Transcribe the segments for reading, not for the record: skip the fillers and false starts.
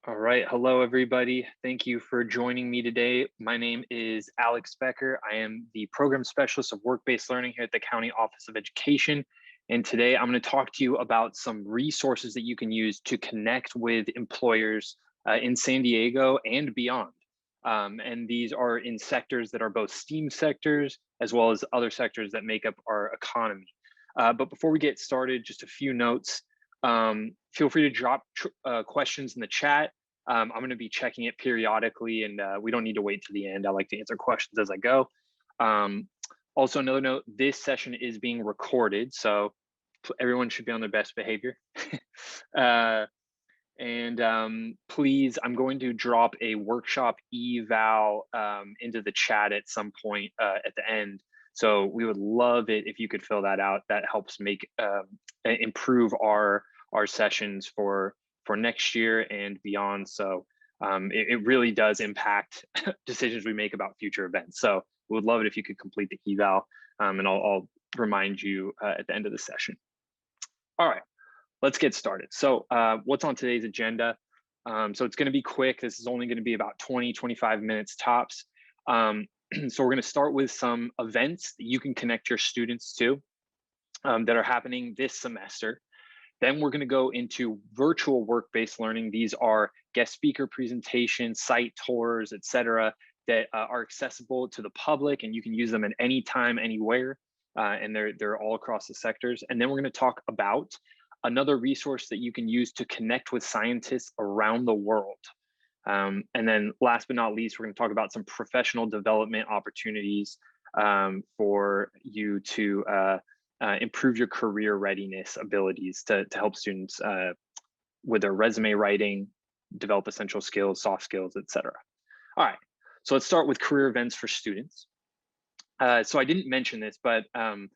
All right. Hello, everybody. Thank you for joining me today. My name is Alex Becker. I am the Program Specialist of Work-Based Learning here at the County Office of Education. And today I'm going to talk to you about some resources that you can use to connect with employers in San Diego and beyond. And these are in sectors that are both STEAM sectors as well as other sectors that make up our economy. But before we get started, just a few notes. Feel free to drop questions in the chat. I'm going to be checking it periodically, and we don't need to wait to the end. I like to answer questions as I go. Also, another note, this session is being recorded, so everyone should be on their best behavior. Please, I'm going to drop a workshop eval into the chat at some point at the end. So we would love it if you could fill that out. That helps make improve our sessions for next year and beyond. So it really does impact decisions we make about future events. So we would love it if you could complete the eval, and I'll remind you at the end of the session. All right, let's get started. So what's on today's agenda? So it's going to be quick. This is only going to be about 20-25 minutes tops. So we're going to start with some events that you can connect your students to that are happening this semester. Then we're going to go into virtual work-based learning. These are guest speaker presentations, site tours, etc., that are accessible to the public, and you can use them at any time, anywhere, and they're all across the sectors. And then we're going to talk about another resource that you can use to connect with scientists around the world. And then last but not least, we're going to talk about some professional development opportunities for you to improve your career readiness abilities to help students with their resume writing, develop essential skills, soft skills, etc. All right, so let's start with career events for students. So I didn't mention this, but I'm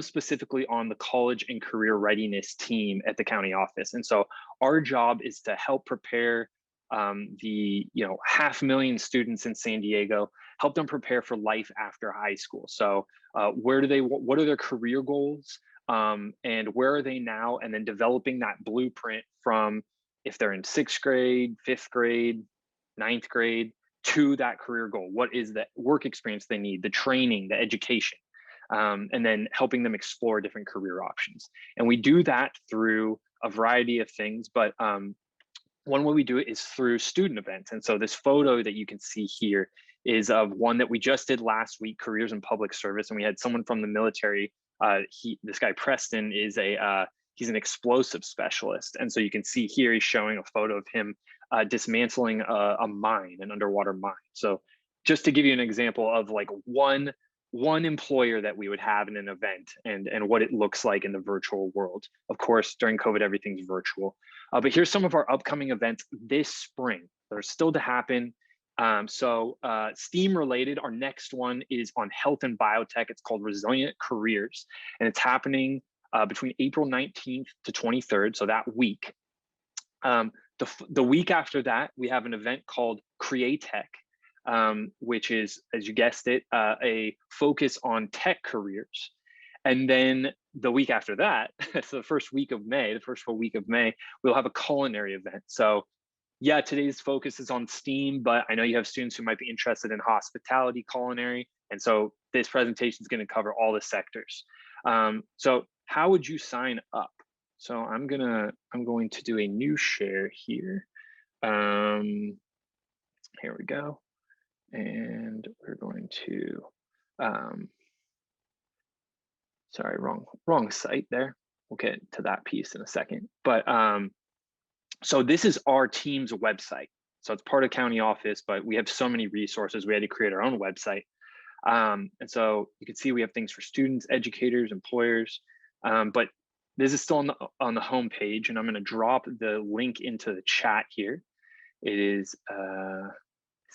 specifically on the college and career readiness team at the county office. And so our job is to help prepare the 500,000 students in San Diego, help them prepare for life after high school. So what are their career goals, and where are they now? And then developing that blueprint from if they're in 6th grade, 5th grade, 9th grade, to that career goal. What is the work experience they need, the training, the education, and then helping them explore different career options. And we do that through a variety of things, but one way we do it is through student events. And so this photo that you can see here is of one that we just did last week, Careers in Public Service. And we had someone from the military. This guy, Preston, is he's an explosive specialist. And so you can see here, he's showing a photo of him dismantling a mine, an underwater mine. So just to give you an example of like one employer that we would have in an event and what it looks like in the virtual world. Of course, during COVID, everything's virtual. But here's some of our upcoming events this spring. They're still to happen. STEAM related, our next one is on health and biotech. It's called Resilient Careers, and it's happening between April 19th to 23rd, so that week. The week after that, we have an event called Createch, which is, as you guessed it, a focus on tech careers. And then the week after that, so the first full week of May, we'll have a culinary event. So yeah, today's focus is on STEAM, but I know you have students who might be interested in hospitality, culinary. And so this presentation is going to cover all the sectors. So how would you sign up? So I'm going to do a new share here. Here we go. And we're going to, sorry, wrong site there. We'll get to that piece in a second. But so this is our team's website. So it's part of county office, but we have so many resources. We had to create our own website. And so you can see we have things for students, educators, employers, but this is still on the home page, and I'm going to drop the link into the chat here. It is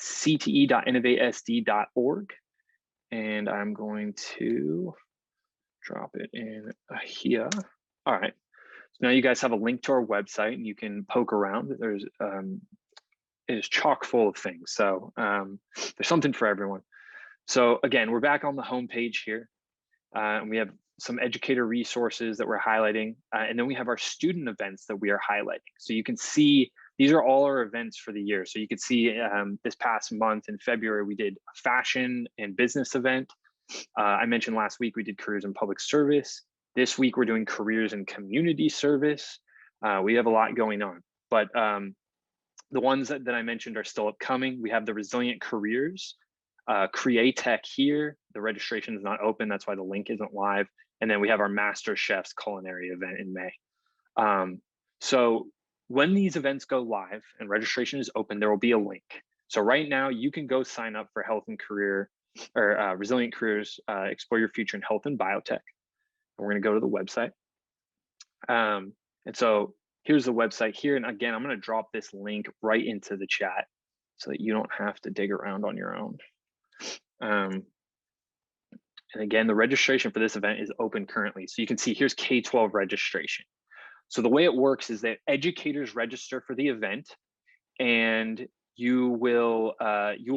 cte.innovatesd.org, and I'm going to drop it in here. All right, so now you guys have a link to our website, and you can poke around. It is chock full of things, so there's something for everyone. So again, we're back on the home page here, and we have some educator resources that we're highlighting, and then we have our student events that we are highlighting. So you can see these are all our events for the year. So you can see this past month in February, we did a fashion and business event. I mentioned last week we did careers in public service. This week we're doing careers in community service. We have a lot going on, but the ones that I mentioned are still upcoming. We have the resilient careers, Create Tech here. The registration is not open. That's why the link isn't live. And then we have our Master Chef's culinary event in May. So when these events go live and registration is open, there will be a link. So right now you can go sign up for health and career or resilient careers, explore your future in health and biotech. And we're gonna go to the website. And so here's the website here. And again, I'm gonna drop this link right into the chat so that you don't have to dig around on your own. And again, the registration for this event is open currently. So you can see here's K-12 registration. So the way it works is that educators register for the event, and you will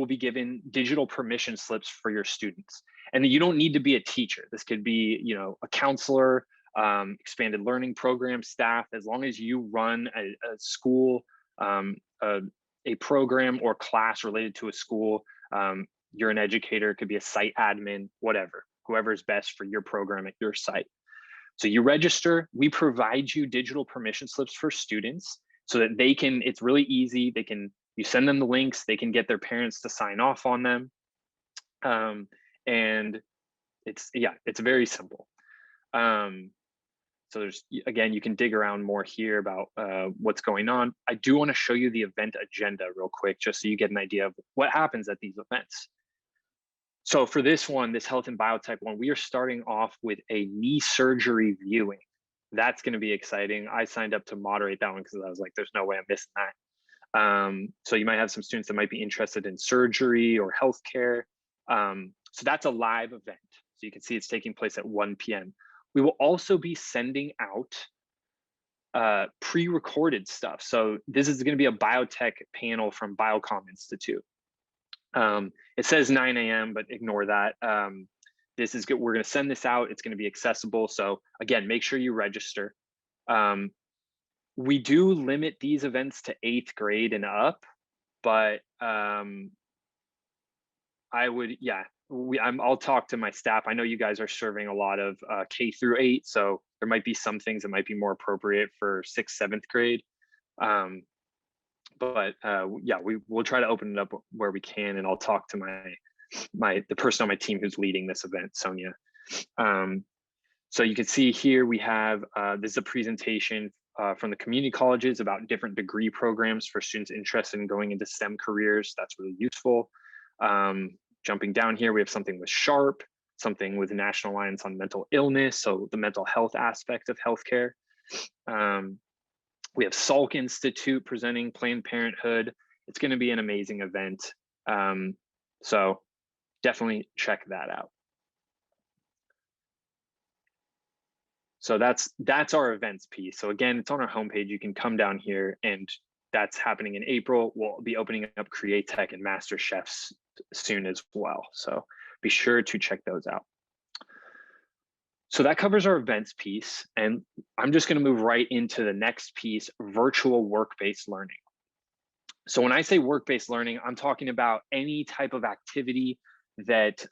be given digital permission slips for your students. And you don't need to be a teacher. This could be, you know, a counselor, expanded learning program staff. As long as you run a school, a program or class related to a school, you're an educator. It could be a site admin, whatever, whoever is best for your program at your site. So you register, we provide you digital permission slips for students so that they can, it's really easy. They can, you send them the links, they can get their parents to sign off on them. And it's very simple. So there's, again, you can dig around more here about what's going on. I do want to show you the event agenda real quick, just so you get an idea of what happens at these events. So for this one, this health and biotech one, we are starting off with a knee surgery viewing. That's going to be exciting. I signed up to moderate that one because I was like, there's no way I'm missing that. So you might have some students that might be interested in surgery or healthcare. So that's a live event. So you can see it's taking place at 1 p.m. We will also be sending out pre-recorded stuff. So this is going to be a biotech panel from Biocom Institute. It says 9 a.m., but ignore that. This is good. We're going to send this out. It's going to be accessible. So again, make sure you register. We do limit these events to 8th grade and up, but I'll talk to my staff. I know you guys are serving a lot of K through 8, so there might be some things that might be more appropriate for 6th, 7th grade. We'll try to open it up where we can, and I'll talk to the person on my team who's leading this event, Sonia. So you can see here we have this is a presentation from the community colleges about different degree programs for students interested in going into STEM careers. That's really useful. Jumping down here, we have something with SHARP, something with the National Alliance on Mental Illness, so the mental health aspect of healthcare. We have Salk Institute presenting Planned Parenthood. It's going to be an amazing event. So definitely check that out. So that's our events piece. So again, it's on our homepage. You can come down here, and that's happening in April. We'll be opening up Create Tech and Master Chefs soon as well. So be sure to check those out. So that covers our events piece. And I'm just going to move right into the next piece, virtual work-based learning. So when I say work-based learning, I'm talking about any type of activity that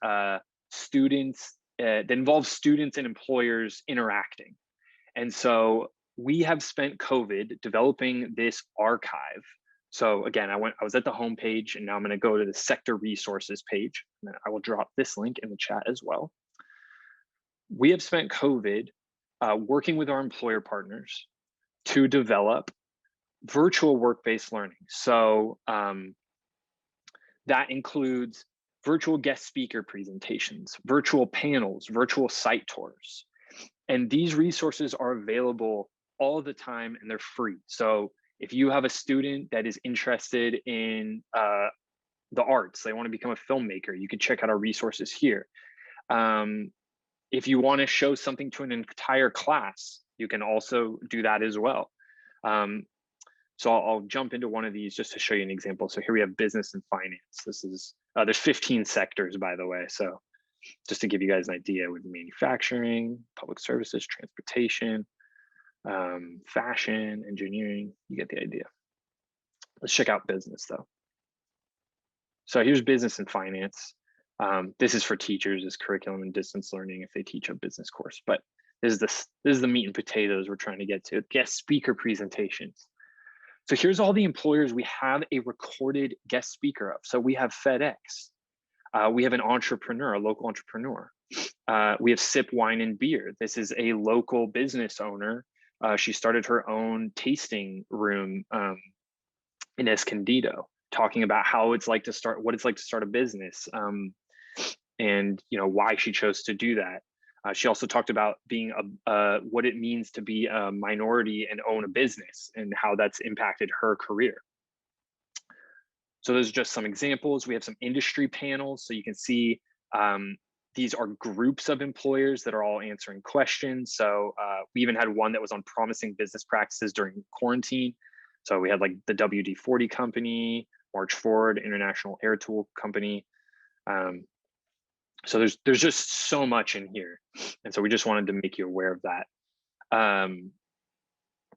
that involves students and employers interacting. And so we have spent COVID developing this archive. So again, I was at the homepage, and now I'm going to go to the sector resources page. And I will drop this link in the chat as well. We have spent COVID working with our employer partners to develop virtual work-based learning. So that includes virtual guest speaker presentations, virtual panels, virtual site tours. And these resources are available all the time, and they're free. So if you have a student that is interested in the arts, they want to become a filmmaker, you can check out our resources here. If you want to show something to an entire class, you can also do that as well. So I'll jump into one of these just to show you an example. So here we have business and finance. This is, there's 15 sectors, by the way. So just to give you guys an idea with manufacturing, public services, transportation, fashion, engineering, you get the idea. Let's check out business though. So here's business and finance. This is for teachers, is curriculum and distance learning if they teach a business course, but this is the meat and potatoes we're trying to get to, guest speaker presentations. So here's all the employers we have a recorded guest speaker of. So we have FedEx, we have an entrepreneur, a local entrepreneur. We have Sip Wine and Beer. This is a local business owner. She started her own tasting room in Escondido, talking about how it's like to start, what it's like to start a business, and why she chose to do that. She also talked about being what it means to be a minority and own a business and how that's impacted her career. So those are just some examples. We have some industry panels, so you can see these are groups of employers that are all answering questions. So we even had one that was on promising business practices during quarantine. So we had like the WD-40 company, March Ford, International Air Tool Company. So there's just so much in here. And so we just wanted to make you aware of that.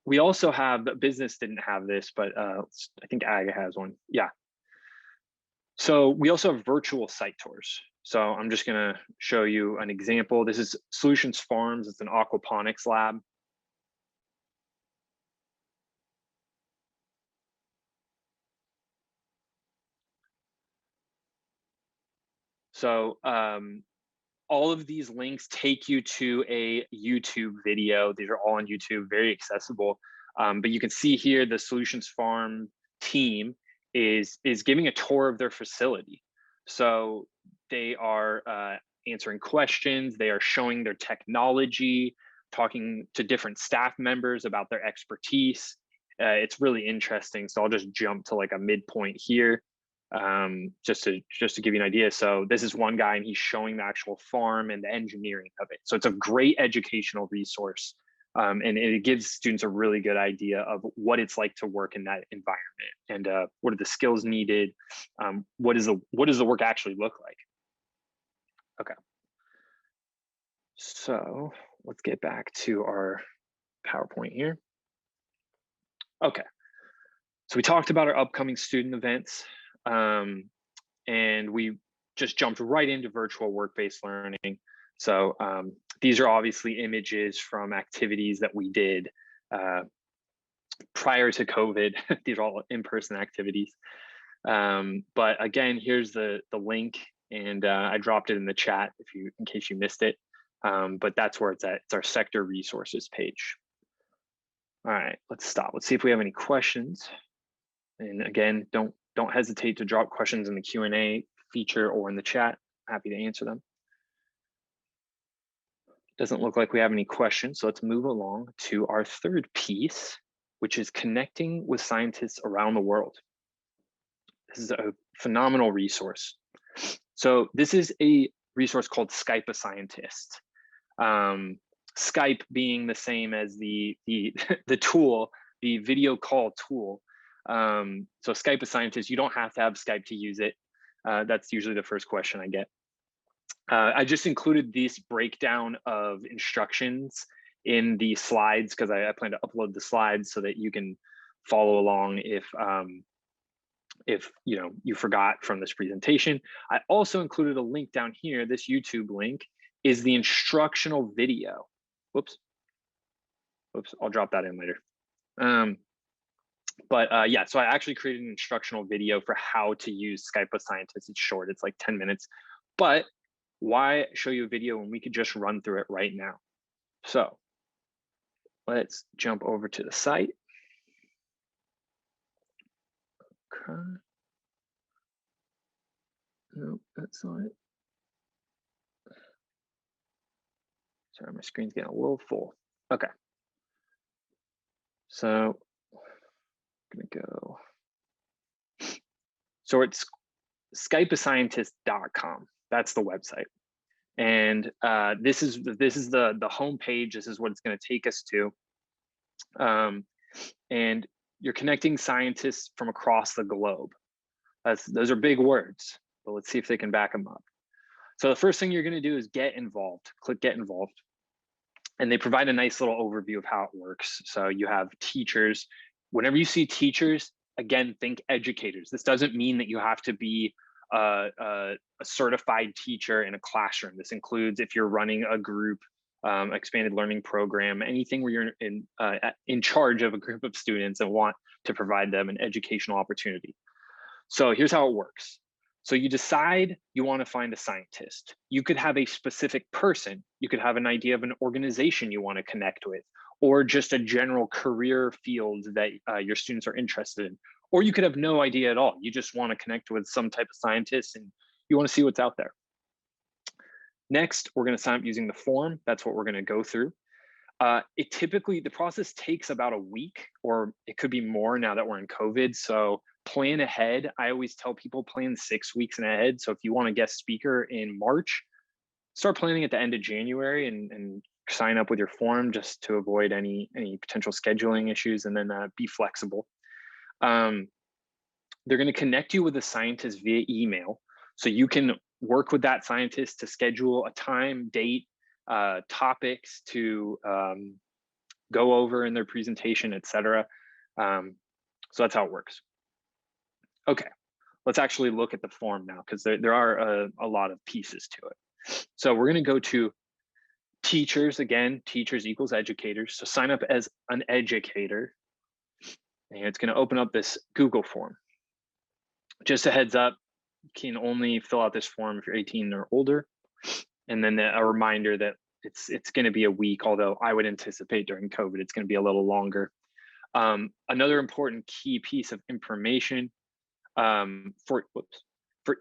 We also have, business didn't have this, but I think Ag has one. Yeah. So we also have virtual site tours. So I'm just gonna show you an example. This is Solutions Farms. It's an aquaponics lab. So all of these links take you to a YouTube video. These are all on YouTube, very accessible. But you can see here the Solutions Farm team is giving a tour of their facility. So they are answering questions, they are showing their technology, talking to different staff members about their expertise. It's really interesting. So I'll just jump to like a midpoint here. Just to give you an idea. So this is one guy and he's showing the actual farm and the engineering of it. So it's a great educational resource. And it gives students a really good idea of what it's like to work in that environment and what are the skills needed. What does the work actually look like? Okay. So let's get back to our PowerPoint here. Okay. So we talked about our upcoming student events. And we just jumped right into virtual work-based learning. So these are obviously images from activities that we did prior to COVID. These are all in-person activities. But again, here's the link, and I dropped it in the chat in case you missed it. But that's where it's at. It's our sector resources page. All right, let's stop. Let's see if we have any questions. And again, don't hesitate to drop questions in the Q&A feature or in the chat. Happy to answer them. Doesn't look like we have any questions, so let's move along to our third piece, which is connecting with scientists around the world. This is a phenomenal resource. So this is a resource called Skype a Scientist. Skype being the same as the tool, the video call tool. So Skype a Scientist, you don't have to have Skype to use it. That's usually the first question I get. I just included this breakdown of instructions in the slides because I plan to upload the slides so that you can follow along if you forgot from this presentation. I also included a link down here. This YouTube link is the instructional video. Whoops, I'll drop that in later. But yeah, so I actually created an instructional video for how to use Skype a Scientist. It's short, it's like 10 minutes. But why show you a video when we could just run through it right now? So let's jump over to the site. Okay. Nope, that's not it. Sorry, my screen's getting a little full. Okay. So I'm gonna go. So it's skypeascientist.com. That's the website. And this is the home page. This is what it's going to take us to. And you're connecting scientists from across the globe. Those are big words, but let's see if they can back them up. So the first thing you're going to do is get involved. Click get involved. And they provide a nice little overview of how it works. So you have teachers. Whenever you see teachers, again, think educators. This doesn't mean that you have to be a certified teacher in a classroom. This includes if you're running a group, expanded learning program, anything where you're in charge of a group of students and want to provide them an educational opportunity. So here's how it works. So you decide you want to find a scientist. You could have a specific person. You could have an idea of an organization you want to connect with, or just a general career field that your students are interested in. Or you could have no idea at all. You just want to connect with some type of scientist and you want to see what's out there. Next, we're going to sign up using the form. That's what we're going to go through. The process takes about a week, or it could be more now that we're in COVID. So plan ahead. I always tell people plan 6 weeks ahead. So if you want a guest speaker in March, start planning at the end of January and sign up with your form just to avoid any potential scheduling issues, and then be flexible. They're going to connect you with a scientist via email. So you can work with that scientist to schedule a time, date, topics to go over in their presentation, etc. So that's how it works. Okay, let's actually look at the form now, because there are a lot of pieces to it. So we're going to go to teachers. Again, teachers equals educators. So sign up as an educator, and it's going to open up this Google form. Just a heads up, you can only fill out this form if you're 18 or older. And then a reminder that it's going to be a week, although I would anticipate during COVID it's going to be a little longer. Another important key piece of information, for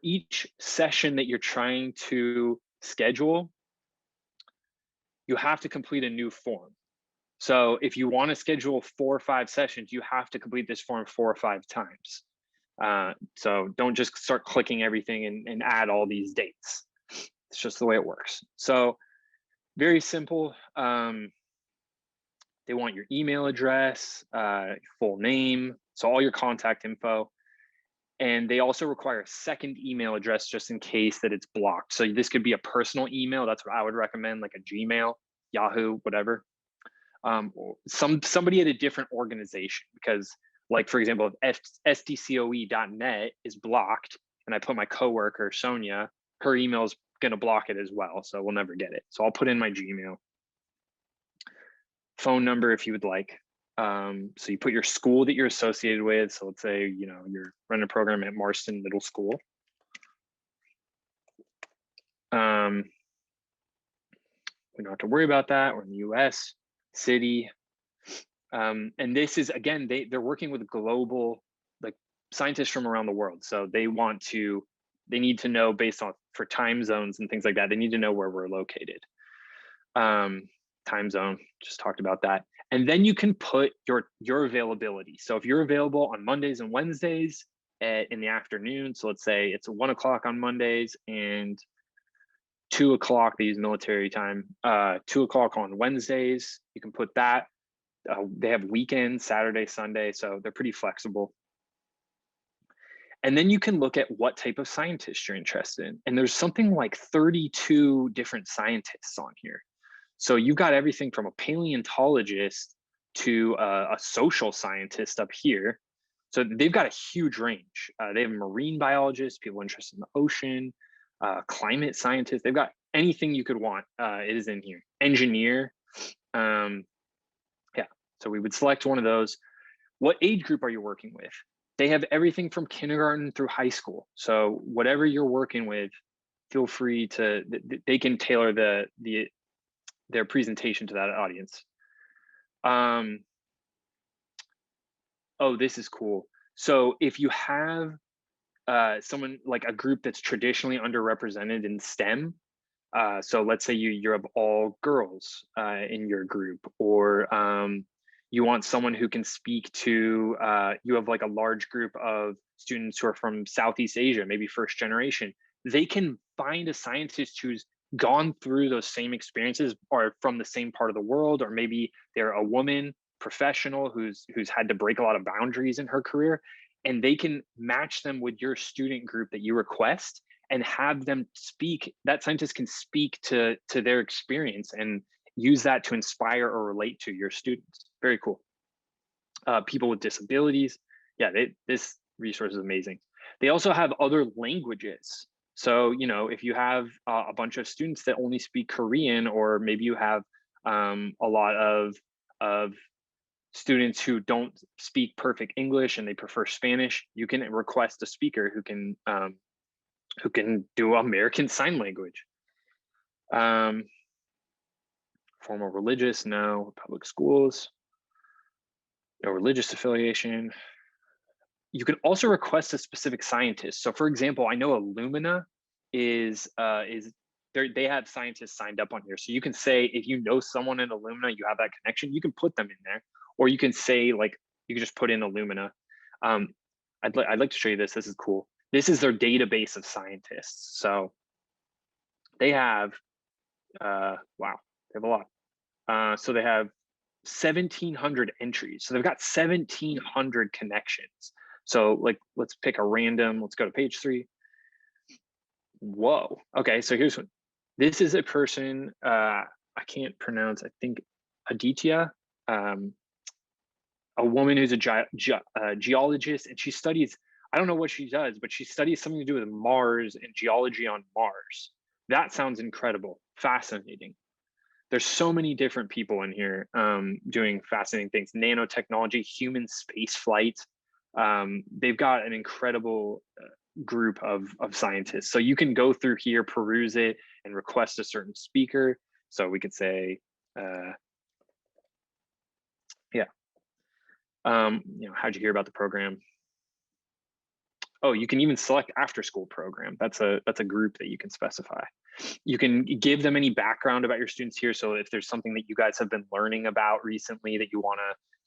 each session that you're trying to schedule, you have to complete a new form. So if you want to schedule 4 or 5 sessions, you have to complete this form 4 or 5 times. So don't just start clicking everything and add all these dates. It's just the way it works. So very simple. They want your email address, full name, so all your contact info. And they also require a second email address just in case that it's blocked. So this could be a personal email. That's what I would recommend, like a Gmail, Yahoo, whatever. Somebody at a different organization, because like, for example, if sdcoe.net is blocked and I put my coworker, Sonia, her email is going to block it as well. So we'll never get it. So I'll put in my Gmail. Phone number if you would like. So you put your school that you're associated with. So let's say, you're running a program at Marston Middle School. We don't have to worry about that. We're in the US, city. And this is, again, they're working with global, like, scientists from around the world. So they need to know based on, for time zones and things like that, they need to know where we're located. Time zone, just talked about that. And then you can put your availability. So if you're available on Mondays and Wednesdays in the afternoon, so let's say it's 1 o'clock on Mondays and 2 o'clock, they use military time, 2 o'clock on Wednesdays, you can put that. They have weekends, Saturday, Sunday, so they're pretty flexible. And then you can look at what type of scientist you're interested in. And there's something like 32 different scientists on here. So you've got everything from a paleontologist to a social scientist up here. So they've got a huge range. They have marine biologists, people interested in the ocean, climate scientists. They've got anything you could want. It is in here. Engineer. Yeah, so we would select one of those. What age group are you working with? They have everything from kindergarten through high school. So whatever you're working with, feel free to, they can tailor their presentation to that audience. Oh, this is cool. So if you have someone, like a group that's traditionally underrepresented in STEM, so let's say you have all girls in your group, or you want someone who can speak to, you have like a large group of students who are from Southeast Asia, maybe first generation, they can find a scientist who's gone through those same experiences or from the same part of the world, or maybe they're a woman professional who's had to break a lot of boundaries in her career, and they can match them with your student group that you request, and have them speak. That scientist can speak to their experience and use that to inspire or relate to your students. Very cool. People with disabilities. Yeah, this resource is amazing. They also have other languages. So, you know, if you have a bunch of students that only speak Korean, or maybe you have a lot of students who don't speak perfect English and they prefer Spanish, you can request a speaker who can do American Sign Language. Formal religious, no. Public schools, no religious affiliation. You can also request a specific scientist. So for example, I know Illumina is they have scientists signed up on here. So you can say, if you know someone in Illumina, you have that connection, you can put them in there. Or you can say, like, you can just put in Illumina. I'd like to show you this. This is cool. This is their database of scientists. So they have, wow, they have a lot. So they have 1,700 entries. So they've got 1,700 connections. So like, let's pick a random, let's go to page 3. Whoa. Okay, so here's one. This is a person, I can't pronounce, I think Aditya, a woman who's a geologist, and she studies, I don't know what she does, but she studies something to do with Mars and geology on Mars. That sounds incredible, fascinating. There's so many different people in here doing fascinating things. Nanotechnology, human space flight. They've got an incredible group of scientists. So you can go through here, peruse it, and request a certain speaker. So we could say, yeah. You know, how'd you hear about the program? Oh, you can even select after school program. That's a group that you can specify. You can give them any background about your students here. So if there's something that you guys have been learning about recently that you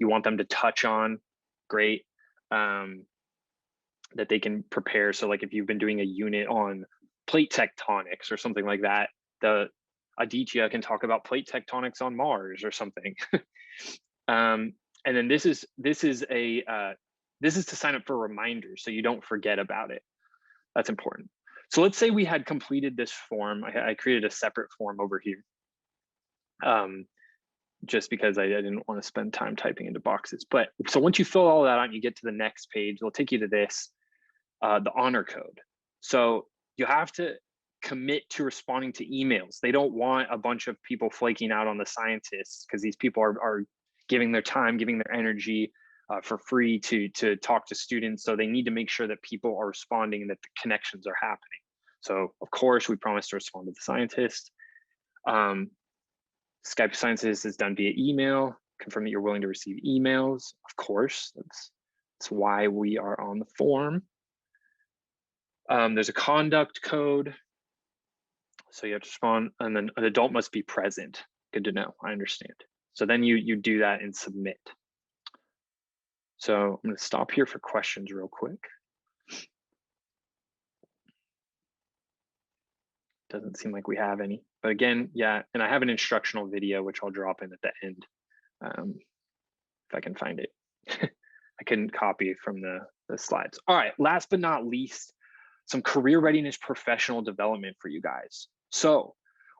want them to touch on, great. That they can prepare. So like if you've been doing a unit on plate tectonics or something like that, the Aditya can talk about plate tectonics on Mars or something. And then this is to sign up for reminders so you don't forget about it. That's important. So let's say we had completed this form. I created a separate form over here, just because I didn't want to spend time typing into boxes. But so once you fill all that out and you get to the next page, it'll take you to this, the honor code. So you have to commit to responding to emails. They don't want a bunch of people flaking out on the scientists, because these people are giving their time, giving their energy for free to talk to students. So they need to make sure that people are responding and that the connections are happening. So of course, we promise to respond to the scientist. Skype scientist is done via email. Confirm that you're willing to receive emails. Of course, that's why we are on the form. There's a conduct code. So you have to respond, and then an adult must be present. Good to know, I understand. So then you do that and submit. So I'm going to stop here for questions real quick. Doesn't seem like we have any, but again, yeah, and I have an instructional video, which I'll drop in at the end, if I can find it. I couldn't copy from the slides. All right, last but not least, some career readiness professional development for you guys. So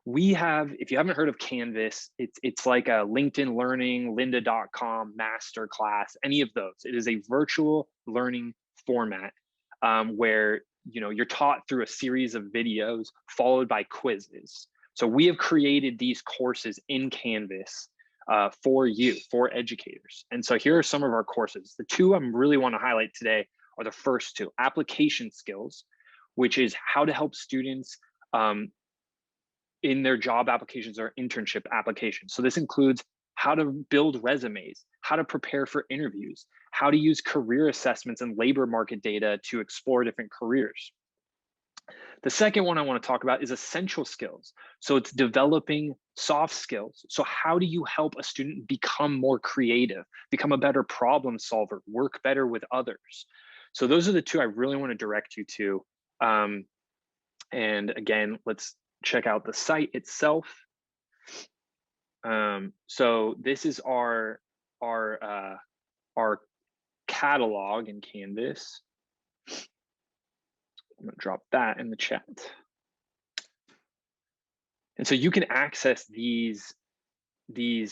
we have, if you haven't heard of Canvas, it's like a LinkedIn Learning, lynda.com, Masterclass, any of those. It is a virtual learning format where you're taught through a series of videos followed by quizzes. So we have created these courses in Canvas for you, for educators. And so here are some of our courses. The two I really want to highlight today are the first two: application skills, which is how to help students in their job applications or internship applications. So this includes how to build resumes, how to prepare for interviews, how to use career assessments and labor market data to explore different careers. The second one I want to talk about is essential skills. So it's developing soft skills. So how do you help a student become more creative, become a better problem solver, work better with others? So those are the two I really want to direct you to. And again, let's check out the site itself. So this is our catalog in Canvas. I'm gonna drop that in the chat. And so you can access these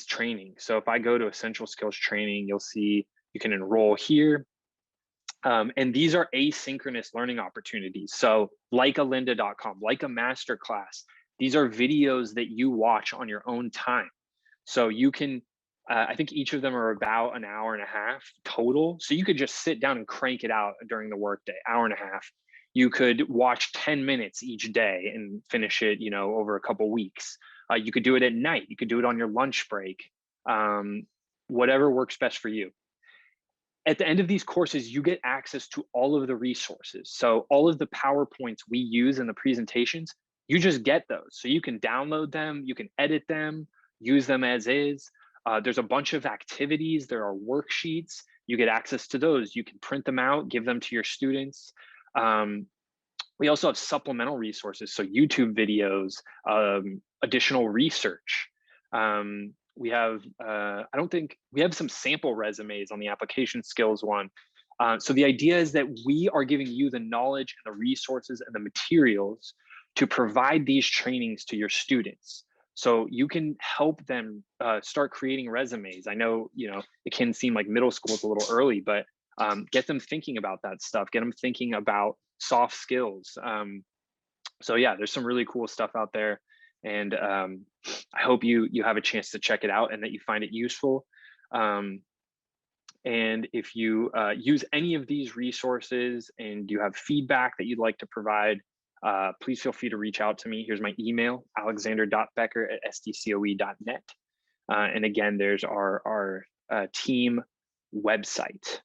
trainings. So if I go to essential skills training, you'll see you can enroll here. And these are asynchronous learning opportunities. So like a lynda.com, like a masterclass, these are videos that you watch on your own time. So you can, I think each of them are about an hour and a half total. So you could just sit down and crank it out during the workday, hour and a half. You could watch 10 minutes each day and finish it, over a couple weeks. You could do it at night. You could do it on your lunch break, whatever works best for you. At the end of these courses, you get access to all of the resources. So all of the PowerPoints we use in the presentations, you just get those. So you can download them, you can edit them, use them as is. There's a bunch of activities, there are worksheets, you get access to those. You can print them out, give them to your students. We also have supplemental resources, so YouTube videos, additional research. We have, we have some sample resumes on the application skills one. So the idea is that we are giving you the knowledge and the resources and the materials to provide these trainings to your students. So you can help them start creating resumes. I know, it can seem like middle school is a little early, but get them thinking about that stuff. Get them thinking about soft skills. So yeah, there's some really cool stuff out there. And I hope you have a chance to check it out and that you find it useful. And if you use any of these resources and you have feedback that you'd like to provide, please feel free to reach out to me. Here's my email, alexander.becker@stcoe.net. And again, there's our team website.